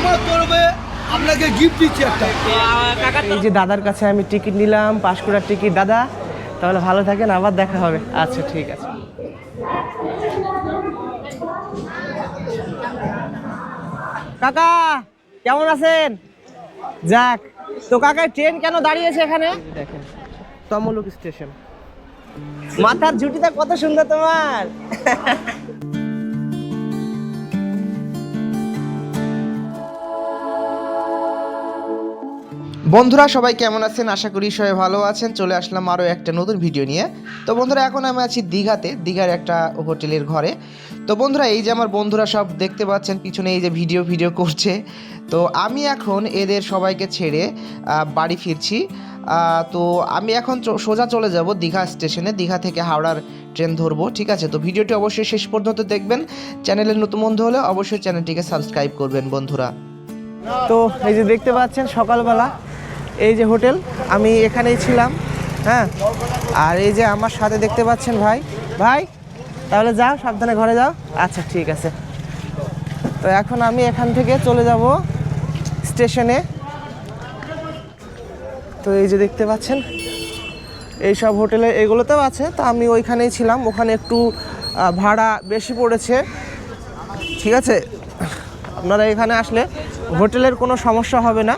আমার তরফে আপনাকে গিফট দিচ্ছি একটা। এই যে দাদার কাছে আমি টিকিট নিলাম, পাঁশকুড়ার টিকিট। দাদা তাহলে ভালো থাকেন, আবার দেখা হবে। আচ্ছা ঠিক আছে। কাকা কেমন আছেন? যাক, তো কাকা ট্রেন কেন দাঁড়িয়েছে এখানে? দেখেন তমলুক স্টেশন। মাথার ঝুঁটিটা কত সুন্দর তোমার। বন্ধুরা সবাই কেমন আছেন? আশা করি সবাই ভালো আছেন। চলে আসলাম আরও একটা নতুন ভিডিও নিয়ে। তো বন্ধুরা এখন আমি আছি দীঘাতে, দীঘার একটা হোটেলের ঘরে। তো বন্ধুরা এই যে আমার বন্ধুরা সব দেখতে পাচ্ছেন পিছনে এই যে ভিডিও করছে। তো আমি এখন এদের সবাইকে ছেড়ে বাড়ি ফিরছি। তো আমি এখন সোজা চলে যাব দীঘা স্টেশনে। দীঘা থেকে হাওড়ার ট্রেন ধরবো, ঠিক আছে? তো ভিডিওটি অবশ্যই শেষ পর্যন্ত দেখবেন। চ্যানেলের নতুন বন্ধু হলে অবশ্যই চ্যানেলটিকে সাবস্ক্রাইব করবেন বন্ধুরা। তো এই যে দেখতে পাচ্ছেন সকালবেলা এই যে হোটেল, আমি এখানেই ছিলাম। হ্যাঁ, আর এই যে আমার সাথে দেখতে পাচ্ছেন ভাই তাহলে যাও, সাবধানে ঘরে যাও। আচ্ছা ঠিক আছে। তো এখন আমি এখান থেকে চলে যাব স্টেশনে। তো এই যে দেখতে পাচ্ছেন এই সব হোটেলে এগুলোতেও আছে। তো আমি ওইখানেই ছিলাম, ওখানে একটু ভাড়া বেশি পড়েছে, ঠিক আছে? আপনারা এখানে আসলে হোটেলের কোনো সমস্যা হবে না।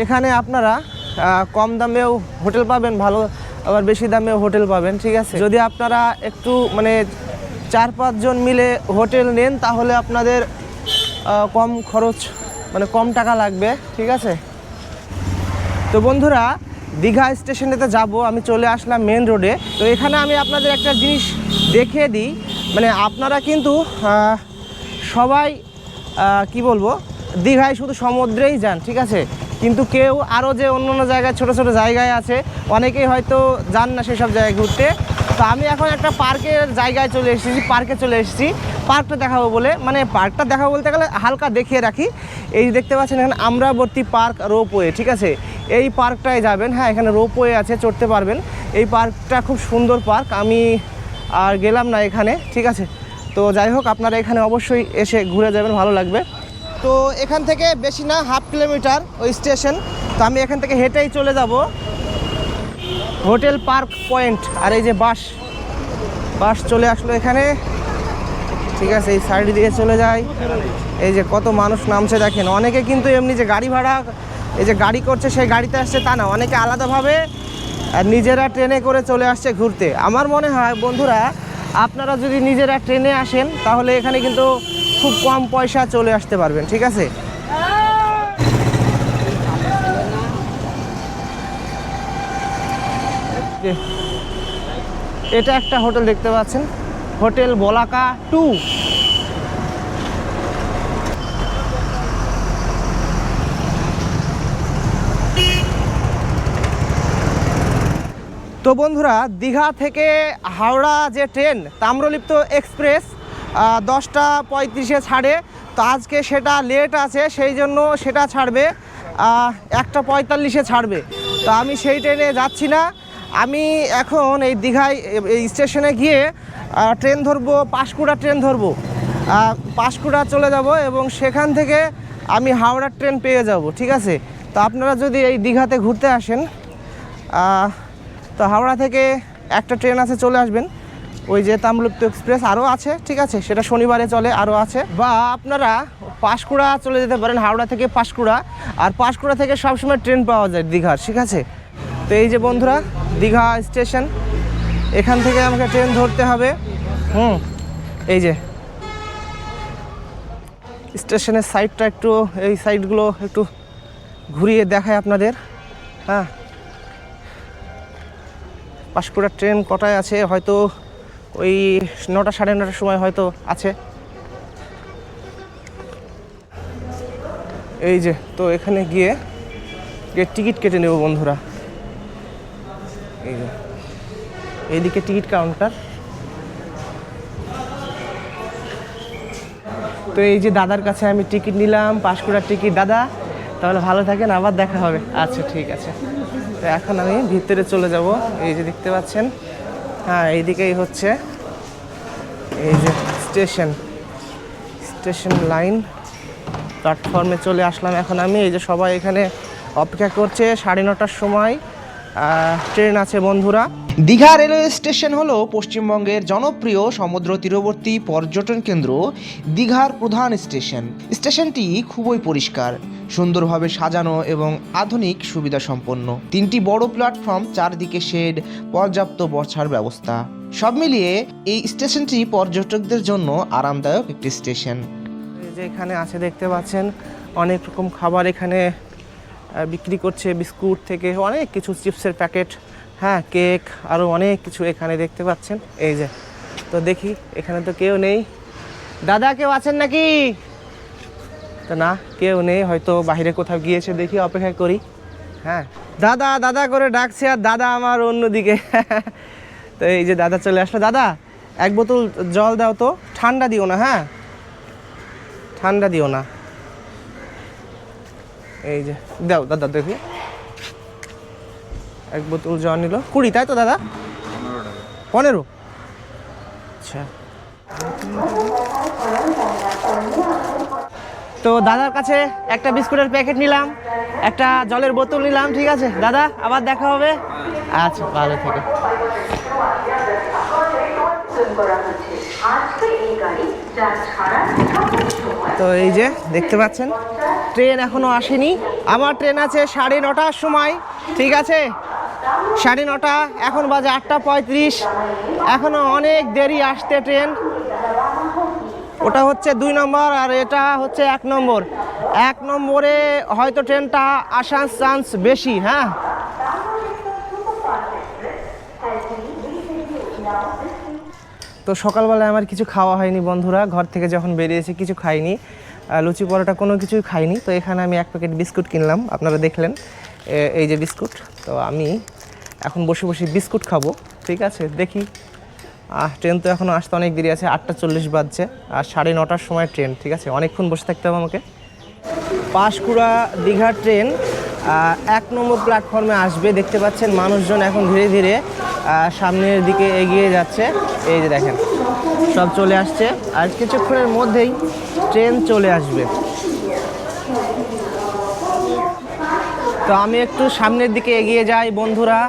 এখানে আপনারা কম দামেও হোটেল পাবেন, ভালো আবার বেশি দামেও হোটেল পাবেন, ঠিক আছে? যদি আপনারা একটু মানে 4-5 জন মিলে হোটেল নেন তাহলে আপনাদের কম খরচ, মানে কম টাকা লাগবে, ঠিক আছে? তো বন্ধুরা দীঘা স্টেশনেতে যাব, আমি চলে আসলাম মেন রোডে। তো এখানে আমি আপনাদের একটা জিনিস দেখিয়ে দিই, মানে আপনারা কিন্তু সবাই কি বলবো, দীঘায় শুধু সমুদ্রেই যান, ঠিক আছে? কিন্তু কেউ আরও যে অন্য অন্য জায়গায় ছোট ছোট জায়গায় আছে, অনেকেই হয়তো যান না সেসব জায়গায় ঘুরতে। তো আমি এখন একটা পার্কের জায়গায় চলে এসেছি, পার্কটা দেখাবো বলে। মানে পার্কটা দেখাবো বলতে গেলে হালকা দেখিয়ে রাখি। এই দেখতে পাচ্ছেন এখানে আমরাবতী পার্ক রোপওয়ে, ঠিক আছে? এই পার্কটায় যাবেন। হ্যাঁ, এখানে রোপওয়ে আছে, চড়তে পারবেন। এই পার্কটা খুব সুন্দর পার্ক, আমি আর গেলাম না এখানে, ঠিক আছে? তো যাই হোক, আপনারা এখানে অবশ্যই এসে ঘুরে যাবেন, ভালো লাগবে। তো এখান থেকে বেশি না, 1/2 কিলোমিটার ওই স্টেশন। তো আমি এখান থেকে হেঁটেই চলে যাব হোটেল পার্ক পয়েন্ট। আর এই যে বাস চলে আসলো এখানে, ঠিক আছে? এই সাইড দিয়ে চলে যায়। এই যে কত মানুষ নামছে দেখেন। অনেকে কিন্তু এমনি যে গাড়ি ভাড়া, এই যে গাড়ি করছে সেই গাড়িতে আসছে তা না, অনেকে আলাদাভাবে নিজেরা ট্রেনে করে চলে আসছে ঘুরতে। আমার মনে হয় বন্ধুরা আপনারা যদি নিজেরা ট্রেনে আসেন তাহলে এখানে কিন্তু খুব কম পয়সা চলে আসতে পারবেন, ঠিক আছে? এটা একটা হোটেল দেখতে পাচ্ছেন, হোটেল বলাকা 2। তো বন্ধুরা দীঘা থেকে হাওড়া যে ট্রেন তাম্রলিপ্ত এক্সপ্রেস 10টা 35-এ ছাড়ে। তো আজকে সেটা লেট আছে, সেই জন্য সেটা ছাড়বে 1টা 45-এ ছাড়বে। তো আমি সেই ট্রেনে যাচ্ছি না। আমি এখন এই দীঘায় এই স্টেশনে গিয়ে ট্রেন ধরবো, পাঁশকুড়া ট্রেন ধরবো। পাঁশকুড়া চলে যাব এবং সেখান থেকে আমি হাওড়ার ট্রেন পেয়ে যাব, ঠিক আছে? তো আপনারা যদি এই দীঘাতে ঘুরতে আসেন তো হাওড়া থেকে একটা ট্রেন আছে, চলে আসবেন। ওই যে তাম্রলিপ্ত এক্সপ্রেস আরও আছে, ঠিক আছে? সেটা শনিবারে চলে, আরও আছে। বা আপনারা পাঁশকুড়া চলে যেতে পারেন, হাওড়া থেকে পাঁশকুড়া। আর পাঁশকুড়া থেকে সবসময় ট্রেন পাওয়া যায় দীঘার, ঠিক আছে? তো এই যে বন্ধুরা দীঘা স্টেশন, এখান থেকে আমাকে ট্রেন ধরতে হবে। এই যে স্টেশনের সাইডটা একটু, এই সাইডগুলো একটু ঘুরিয়ে দেখায় আপনাদের। হ্যাঁ, পাঁশকুড়ার ট্রেন কটায় আছে? হয়তো ওই 9টা 9:30টার সময় হয়তো আছে। এই যে, তো এখানে গিয়ে টিকিট কেটে নেব বন্ধুরা। এই যে এইদিকে টিকিট কাউন্টার। তো এই যে দাদার কাছে আমি টিকিট নিলাম, পাঁশকুড়ার টিকিট। দাদা তাহলে ভালো থাকেন, আবার দেখা হবে। আচ্ছা ঠিক আছে। তো এখন আমি ভিতরে চলে যাব। এই যে দেখতে পাচ্ছেন, হ্যাঁ এইদিকেই হচ্ছে এই যে স্টেশন লাইন। প্ল্যাটফর্মে চলে আসলাম এখন আমি। এই যে সবাই এখানে অপেক্ষা করছে, 9:30টার সময় ট্রেন আছে বন্ধুরা। দীঘা রেলওয়ে স্টেশন হলো পশ্চিমবঙ্গের জনপ্রিয় সমুদ্র তীরবর্তী পর্যটন কেন্দ্র দীঘার প্রধান স্টেশন। স্টেশনটি খুবই পরিষ্কার, সুন্দরভাবে সাজানো এবং আধুনিক সুবিধা সম্পন্ন। 3টি বড় প্ল্যাটফর্ম, চারদিকে শেড, পর্যাপ্ত বসার ব্যবস্থা, সব মিলিয়ে এই স্টেশনটি পর্যটকদের জন্য আরামদায়ক একটি স্টেশন। এই যে এখানে আছে দেখতে পাচ্ছেন অনেক রকম খাবার এখানে বিক্রি করছে, বিস্কুট থেকে অনেক কিছু, চিপসের প্যাকেট, হ্যাঁ কেক, আরও অনেক কিছু এখানে দেখতে পাচ্ছেন। এই যে তো দেখি এখানে তো কেউ নেই। দাদা কেউ আছেন নাকি? তো না, কেউ নেই, হয়তো বাইরে কোথাও গিয়েছে, দেখি অপেক্ষা করি। হ্যাঁ দাদা দাদা করে ডাকছে আর দাদা আমার অন্যদিকে। তো এই যে দাদা চলে আসলো। দাদা 1 বোতল জল দাও তো, ঠান্ডা দিও না, হ্যাঁ ঠান্ডা দিও না। এই যে দাও দাদা, দেখি 1 বোতল জল নিল 20, তাই তো দাদা? 15। আচ্ছা, তো দাদার কাছে একটা বিস্কুটের প্যাকেট নিলাম, একটা জলের বোতল নিলাম। ঠিক আছে দাদা, আবার দেখা হবে। আচ্ছা, ভালো থেকে। তো এই যে দেখতে পাচ্ছেন ট্রেন এখনো আসেনি। আমার ট্রেন আছে 9:30টার সময়। ঠিক আছে, 9:30, এখন বাজে 8:35, এখনো অনেক দেরি আসতে ট্রেন। ওটা হচ্ছে 2 নম্বর আর এটা হচ্ছে 1 নম্বর। 1 নম্বরে হয়তো ট্রেনটা আসার চান্স বেশি। হ্যাঁ, তো সকালবেলায় আমার কিছু খাওয়া হয়নি বন্ধুরা, ঘর থেকে যখন বেরিয়েছি কিছু খাইনি, লুচি পরোটা কোনো কিছুই খাইনি। তো এখানে আমি 1 প্যাকেট বিস্কুট কিনলাম, আপনারা দেখলেন এই যে বিস্কুট। তো আমি এখন বসে বসে বিস্কুট খাবো। ঠিক আছে, দেখি ট্রেন তো এখনও আসতে অনেক দেরি আছে, 8:40 বাজছে আর 9:30টার সময় ট্রেন। ঠিক আছে, অনেকক্ষণ বসে থাকতে হবে আমাকে। পাঁশকুড়া দীঘা ট্রেন 1 নম্বর প্ল্যাটফর্মে আসবে। দেখতে পাচ্ছেন মানুষজন এখন ধীরে ধীরে সামনের দিকে এগিয়ে যাচ্ছে। এই যে দেখেন সব চলে আসছে, আর কিছুক্ষণের মধ্যেই ট্রেন চলে আসবে। তো আমি একটু সামনের দিকে এগিয়ে যাই বন্ধুরা।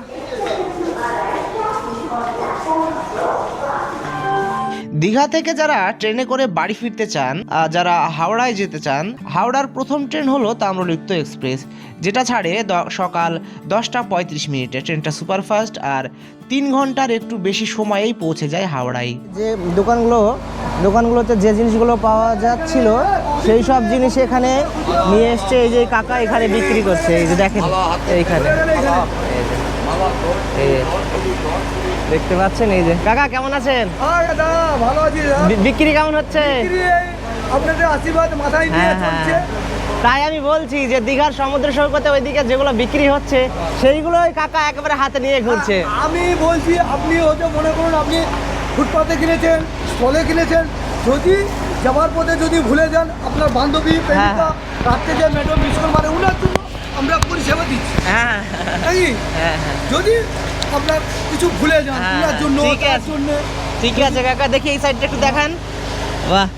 দীঘা থেকে যারা ট্রেনে করে বাড়ি ফিরতে চান, যারা হাওড়ায় যেতে চান, হাওড়ার প্রথম ট্রেন হলো তাম্রলিপ্ত এক্সপ্রেস, যেটা ছাড়ে সকাল 10:35। ট্রেনটা সুপারফাস্ট আর 3 ঘন্টার একটু বেশি সময়েই পৌঁছে যায় হাওড়ায়। যে দোকানগুলোতে যে জিনিসগুলো পাওয়া যাচ্ছিল সেই সব জিনিস এখানে নিয়ে এসছে। এই যে কাকা এখানে বিক্রি করছে, এই যে দেখেন এইখানে, দেখতে পাচ্ছেন। এই যে কাকা কেমন আছেন? ভালো আছি। বিক্রি কেমন হচ্ছে? আপনাদের আশীর্বাদ মাথায় দিয়ে চলছে। তাই আমি বলছি যে দীঘার সমুদ্র সৈকতে ওইদিকে যেগুলো বিক্রি হচ্ছে সেইগুলোই কাকা একেবারে হাতে নিয়ে ঘুরছে। আমি বলছি, আপনি হয়তো মনে করুন আপনি ফুটপাতে কিনেছেন, স্টলে কিনেছেন, যদি যাওয়ার পথে যদি ভুলে যান, আপনার বান্ধবী প্রেমিকা রাত্রে যে ম্যাডাম মিশন মারে, ওনার জন্য আমরা পরিষেবা দিচ্ছি। হ্যাঁ, যদি আপনার কিছু ভুলে যান, ওনার জন্য, তার জন্য। ঠিক আছে কাকা, দেখি এই সাইডটা একটু দেখান। বাহ,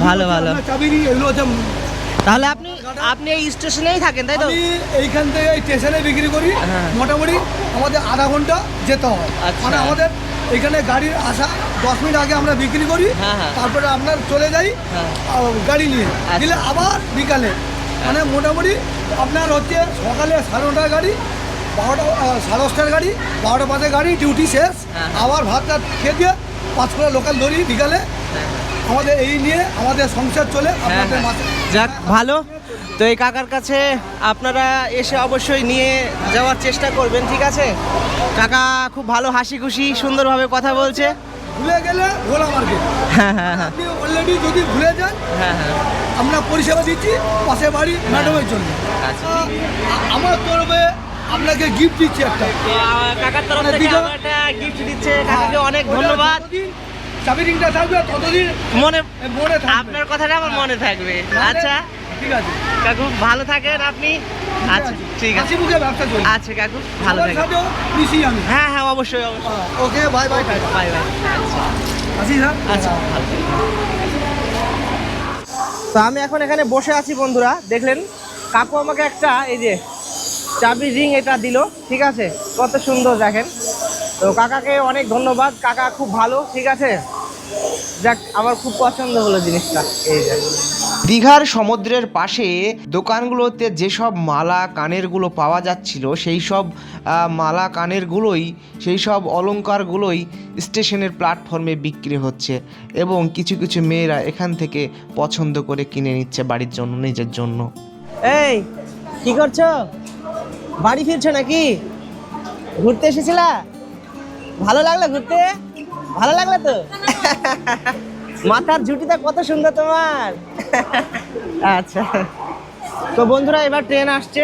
ভালো ভালো। চাবিরি এগুলো হচ্ছে। তাহলে আপনি এই স্টেশনেই থাকেন, তাই তো? আমি এইখান থেকে এই স্টেশনে বিক্রি করি। মোটামুটি আমাদের আধা ঘন্টা যেতে হয়। মানে আমাদের এখানে গাড়ির আসা 10 মিনিট আগে আমরা বিক্রি করি, তারপরে আপনার চলে যাই গাড়ি নিয়ে, দিলে আবার বিকালে। মানে মোটামুটি আপনার হচ্ছে সকালে 9:30টার গাড়ি, 12টা 10:30টার গাড়ি, 12টা 5-এর গাড়ি, ডিউটি শেষ, আবার ভাতটা খেয়ে দিয়ে 5 করে লোকাল ধরি বিকালে। আমাদের এই নিয়ে আমাদের সংসার চলে। আপনাদের মাসে যাক ভালো। তো এই কাকার কাছে আপনারা এসে অবশ্যই নিয়ে যাওয়ার চেষ্টা করবেন। ঠিক আছে, কাকা খুব ভালো, হাসি খুশি, সুন্দরভাবে কথা বলছে। ভুলে গেলে ভোলা মার্কেট, আপনি অলরেডি যদি ভুলে যান, আমরা পরিষেবা দিচ্ছি পাশে বাড়ি ম্যাডামের জন্য। আমার তরফে আপনাকে গিফট দিচ্ছি একটা। কাকার তরফ থেকে একটা গিফট দিচ্ছে, কাকাকে অনেক ধন্যবাদ। চাবি রিংটা থাকবে ততদিন মনে থাকবে। আপনার কথাটা আমার মনে থাকবে। আচ্ছা ঠিক আছে কাকু, ভালো থাকেন আপনি। আচ্ছা ঠিক আছে, ব্যবসা চলছে। আচ্ছা কাকু, ভালো থাকেন। আমি হ্যাঁ হ্যাঁ, অবশ্যই অবশ্যই। ওকে, বাই বাই বাই বাই। আসি স্যার। আচ্ছা, ভালো। তো তো আমি এখন এখানে বসে আছি বন্ধুরা, দেখলেন কাকু আমাকে একটা এই যে চাবি রিং এটা দিল, ঠিক আছে, কত সুন্দর দেখেন। তো কাকাকে অনেক ধন্যবাদ, কাকা খুব ভালো, ঠিক আছে। যাক, আমার খুব পছন্দ হলো জিনিসটা। এই যে দীঘার সমুদ্রের পাশে দোকানগুলোতে যেসব মালা কানেরগুলো পাওয়া যাচ্ছিল, সেই সব মালা কানেরগুলোই, সেই সব অলংকারগুলোই স্টেশনের প্ল্যাটফর্মে বিক্রি হচ্ছে এবং কিছু কিছু মেয়েরা এখান থেকে পছন্দ করে কিনে নিচ্ছে বাড়ির জন্য, নিজের জন্য। এই কি করছো? বাড়ি ফিরছো নাকি? ঘুরতে এসেছিলা? ভালো লাগলো ঘুরতে? ভালো লাগলো তো? মাথার ঝুঁটিটা কত সুন্দর তোমার। আচ্ছা, তো বন্ধুরা এবার ট্রেন আসছে।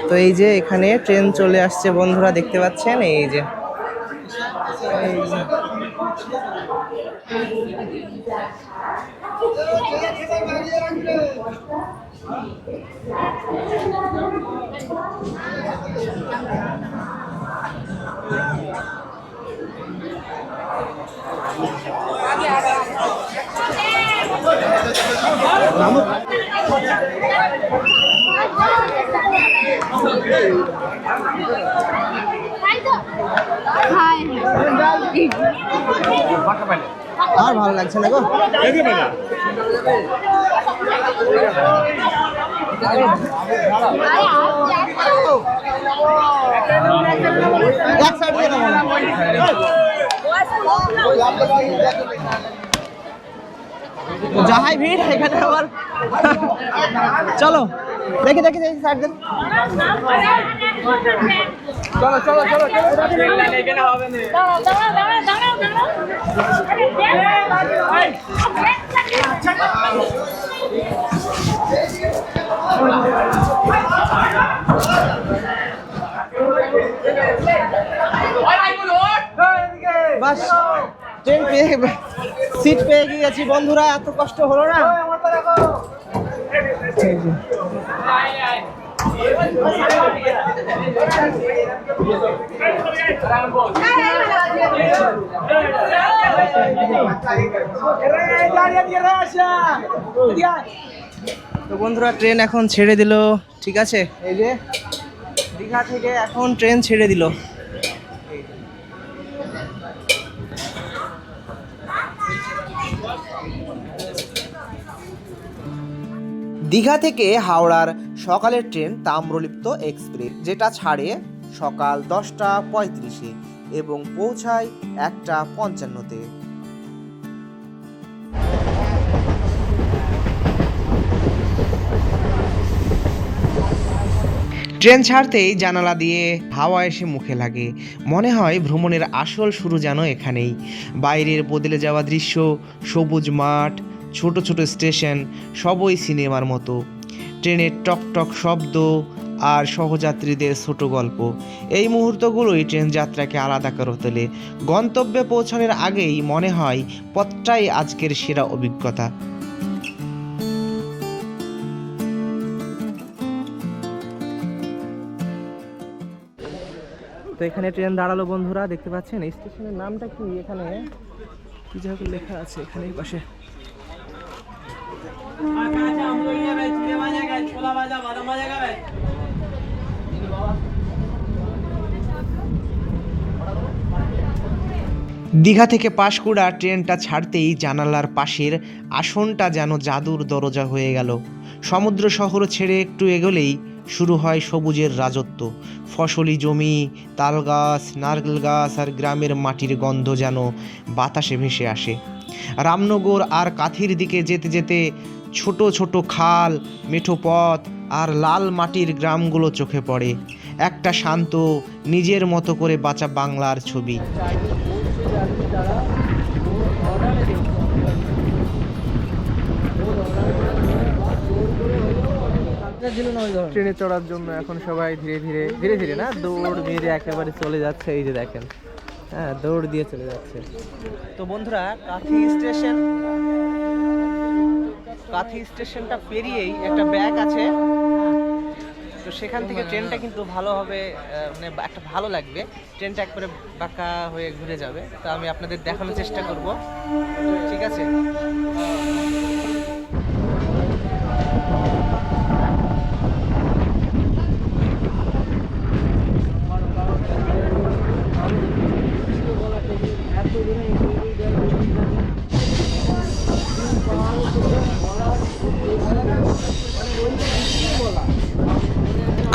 তো এই যে এখানে ট্রেন চলে আসছে বন্ধুরা, দেখতে পাচ্ছেন এই যে। আর ভালো লাগছে না গো। এক সাইড দিয়ে নাও। যাহাই ভিড় এখানে আবার। চলো দেখি দেখি দেখি সাইড দেন। চলো চলো চলো এখানে হবে না। বাস ট্রেন পেয়ে সিট পেয়ে গিয়েছি বন্ধুরা, এত কষ্ট হলো না। তো বন্ধুরা ট্রেন এখন ছেড়ে দিল, ঠিক আছে। এই যে দীঘা থেকে এখন ট্রেন ছেড়ে দিল। দীঘা থেকে হাওড়ার সকালের ট্রেন তাম্রলিপ্ত এক্সপ্রেস, যেটা ছাড়ে সকাল 10:35 এবং পৌঁছায় 1:55-তে। ট্রেন ছাড়তেই জানালা দিয়ে হাওয়া এসে মুখে লাগে, মনে হয় ভ্রমণের আসল শুরু যেন এখানেই। বাইরের বদলে যাওয়া দৃশ্য, সবুজ মাঠ, ছোট ছোট স্টেশন, সবই সিনেমার মতো। ট্রেনের টকটক শব্দ আর সহযাত্রীদের ছোট গল্প, এই মুহূর্তগুলোই ট্রেন যাত্রাকে আলাদা করে তোলে। গন্তব্যে পৌঁছানোর আগেই মনে হয় পথটাই আজকের সেরা অভিজ্ঞতা। তো এখানে ট্রেন দাঁড়ালো বন্ধুরা, দেখতে পাচ্ছেন। এই স্টেশনের নামটা কি? এখানে কি জায়গা লেখা আছে এখানে এই পাশে। দীঘা থেকে পাঁশকুড়া ট্রেনটা ছাড়তেই জানালার পাশের আসনটা যেন জাদুর দরজা হয়ে গেল। সমুদ্র শহর ছেড়ে একটু এগোলেই শুরু হয় সবুজের রাজত্ব। ফসলি জমি, তাল গাছ, নারকেল গাছ আর গ্রামের মাটির গন্ধ যেন বাতাসে ভেসে আসে। রামনগর আর কাথির দিকে যেতে যেতে ছোট ছোট খাল, মেঠো পথ আর লাল মাটির গ্রামগুলো চোখে পড়ে। একটা শান্ত, নিজের মতো করে বাঁচা বাংলার ছবি। ট্রেনে চড়ার জন্য এখন সবাই ধীরে ধীরে ধীরে ধীরে না, দৌড় মেরে একেবারে চলে যাচ্ছে। এই যে দেখেন, হ্যাঁ দৌড় দিয়ে চলে যাচ্ছে। তো বন্ধুরা কাথি স্টেশনটা পেরিয়েই একটা ব্যাগ আছে, তো সেখান থেকে ট্রেনটা কিন্তু ভালোভাবে মানে একটা ভালো লাগবে, ট্রেনটা একবারে বাঁকা হয়ে ঘুরে যাবে। তো আমি আপনাদের দেখানোর চেষ্টা করব, ঠিক আছে?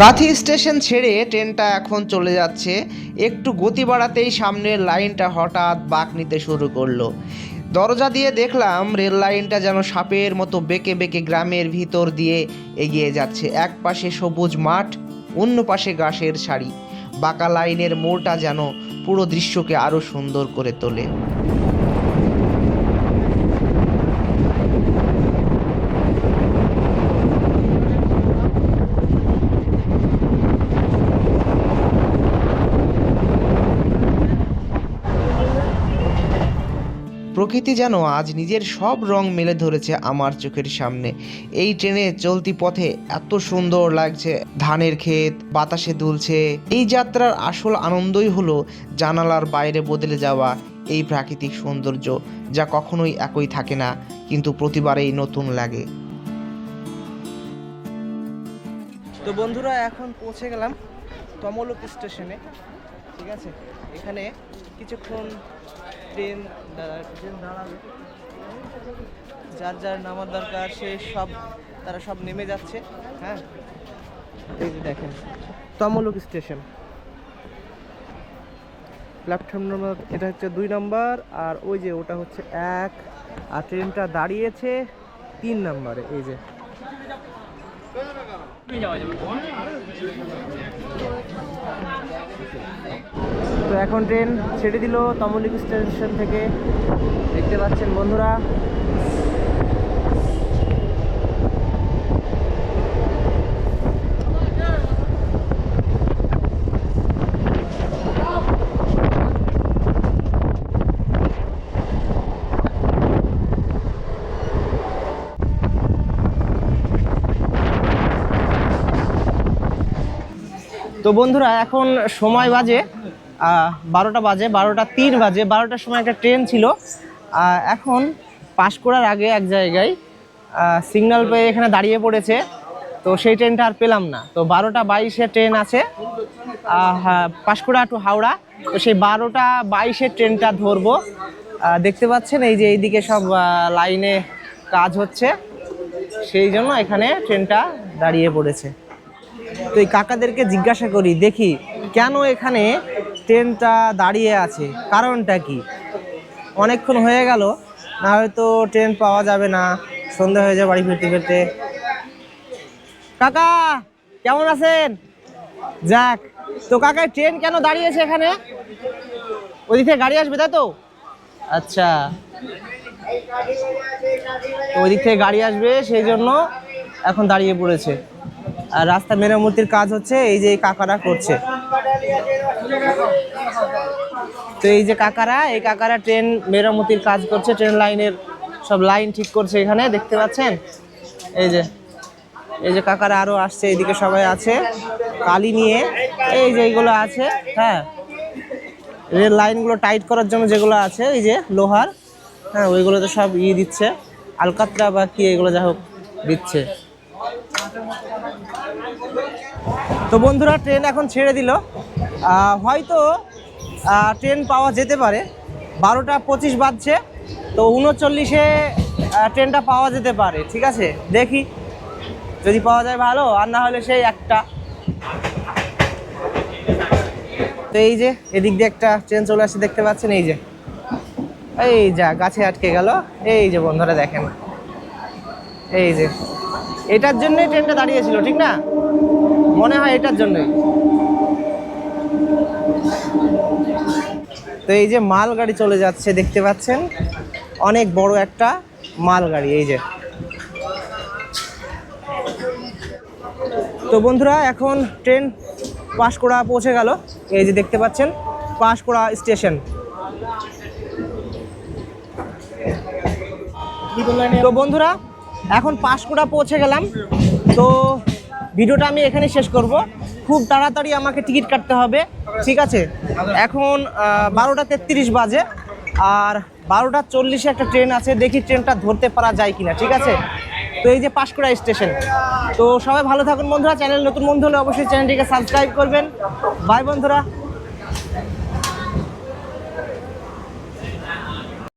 কাঁথি স্টেশন ছেড়ে ট্রেনটা এখন চলে যাচ্ছে। একটু গতি বাড়াতেই সামনের লাইনটা হঠাৎ বাঁক নিতে শুরু করলো। দরজা দিয়ে দেখলাম রেল লাইনটা যেন সাপের মতো বেঁকে বেঁকে গ্রামের ভিতর দিয়ে এগিয়ে যাচ্ছে। এক পাশে সবুজ মাঠ, অন্য পাশে ঘাসের সারি। বাঁকা লাইনের মোড়টা যেন পুরো দৃশ্যকে আরও সুন্দর করে তোলে। প্রকৃতি যেন আজ নিজের সব রং মেলে ধরেছে আমার চোখের সামনে। এই ট্রেনে চলতি পথে এত সুন্দর লাগছে, ধানের ক্ষেত বাতাসে দুলছে। এই যাত্রার আসল আনন্দই হলো জানালার বাইরে বদলে যাওয়া এই প্রাকৃতিক সৌন্দর্য, যা কখনোই একই থাকে না, কিন্তু প্রতিবারেই নতুন লাগে। তো বন্ধুরা, এখন পৌঁছে গেলাম তমলুক স্টেশনে, ঠিক আছে? এখানে কিছুক্ষণ ট্রেন দাঁড়াবে, যার যার নামার দরকার তারা সব নেমে যাচ্ছে। হ্যাঁ, এই যে দেখেন তমলুক স্টেশন, প্ল্যাটফর্ম নম্বর এটা হচ্ছে 2 নম্বর, আর ওই যে ওটা হচ্ছে 1, আর ট্রেনটা দাঁড়িয়েছে 3 নম্বরে। এই যে তো এখন ট্রেন ছেড়ে দিল তমলুক স্টেশন থেকে, দেখতে পাচ্ছেন বন্ধুরা। তো বন্ধুরা, এখন সময় বাজে 12টা বাজে, 12টা 3 বাজে। 12টার সময় একটা ট্রেন ছিল, এখন পাঁশকুড়ার আগে এক জায়গায় সিগন্যাল পেয়ে এখানে দাঁড়িয়ে পড়েছে। তো সেই ট্রেনটা আর পেলাম না। তো 12টা 22-এ ট্রেন আছে পাঁশকুড়া টু হাওড়া। তো সেই 12টা 22-এর ট্রেনটা ধরবো। দেখতে পাচ্ছেন এই যে এইদিকে সব লাইনে কাজ হচ্ছে, সেই জন্য এখানে ট্রেনটা দাঁড়িয়ে পড়েছে। তো এই কাকাদেরকে জিজ্ঞাসা করি, দেখি কেন এখানে ট্রেনটা দাঁড়িয়ে আছে, কারণটা কি? অনেকক্ষণ হয়ে গেল, না হয়তো ট্রেন পাওয়া যাবে না, সন্ধ্যা হয়ে যাবে বাড়ি ফিরতে ফিরতে। কাকা কেমন আছেন? যাক, তো কাকা ট্রেন কেন দাঁড়িয়েছে এখানে? ওই দিক থেকে গাড়ি আসবে, তাই তো? আচ্ছা, ওই দিক থেকে গাড়ি আসবে, সেই জন্য এখন দাঁড়িয়ে পড়েছে। আর রাস্তা মেরামতির কাজ হচ্ছে, এই যে কাকারা করছে। তো এই যে কাকারা ট্রেন মেরামতির কাজ করছে, ট্রেন লাইনের সব লাইন ঠিক করছে এখানে, দেখতে পাচ্ছেন। এই যে কাকারা আরো আসছে, এইদিকে সবাই আছে কালি নিয়ে, এই যে এইগুলো আছে। হ্যাঁ, রেল লাইনগুলো টাইট করার জন্য যেগুলো আছে, এই যে লোহার, হ্যাঁ, ওইগুলোতে সব দিচ্ছে, আলকাতরা বা কি এগুলো যা হোক দিচ্ছে। তো বন্ধুরা, ট্রেন এখন ছেড়ে দিল। হয়তো ট্রেন পাওয়া যেতে পারে, 12টা 25 বাজছে, তো 39-এ ট্রেনটা পাওয়া যেতে পারে, ঠিক আছে? দেখি যদি পাওয়া যায় ভালো, আর না হলে সেই একটা। তো এই যে এদিক দিয়ে একটা ট্রেন চলে আসছে, দেখতে পাচ্ছেন। এই যা গাছে আটকে গেল। এই যে বন্ধুরা দেখেন, এই যে এটার জন্যই ট্রেনটা দাঁড়িয়েছিল, ঠিক না? মনে হয় এটার জন্যই। তো এই যে মালগাড়ি চলে যাচ্ছে, দেখতে পাচ্ছেন, অনেক বড় একটা মালগাড়ি। এই যে, তো বন্ধুরা, এখন ট্রেন পাঁশকুড়া পৌঁছে গেল। এই যে দেখতে পাচ্ছেন পাঁশকুড়া স্টেশন। তো বন্ধুরা, এখন পাঁশকুড়া পৌঁছে গেলাম। তো ভিডিওটা আমি এখানে শেষ করব। খুব তাড়াতাড়ি আমাকে টিকিট কাটতে হবে, ঠিক আছে? এখন 12টা 33 বাজে, আর 12টা 40-এ একটা ট্রেন আছে, দেখি ট্রেনটা ধরতে পারা যায় কিনা, ঠিক আছে? তো এই যে পাঁশকুড়া স্টেশন। তো সবাই ভালো থাকুন বন্ধুরা, চ্যানেল নতুন বন্ধু হলে অবশ্যই চ্যানেলটিকে সাবস্ক্রাইব করবেন। বাই বন্ধুরা।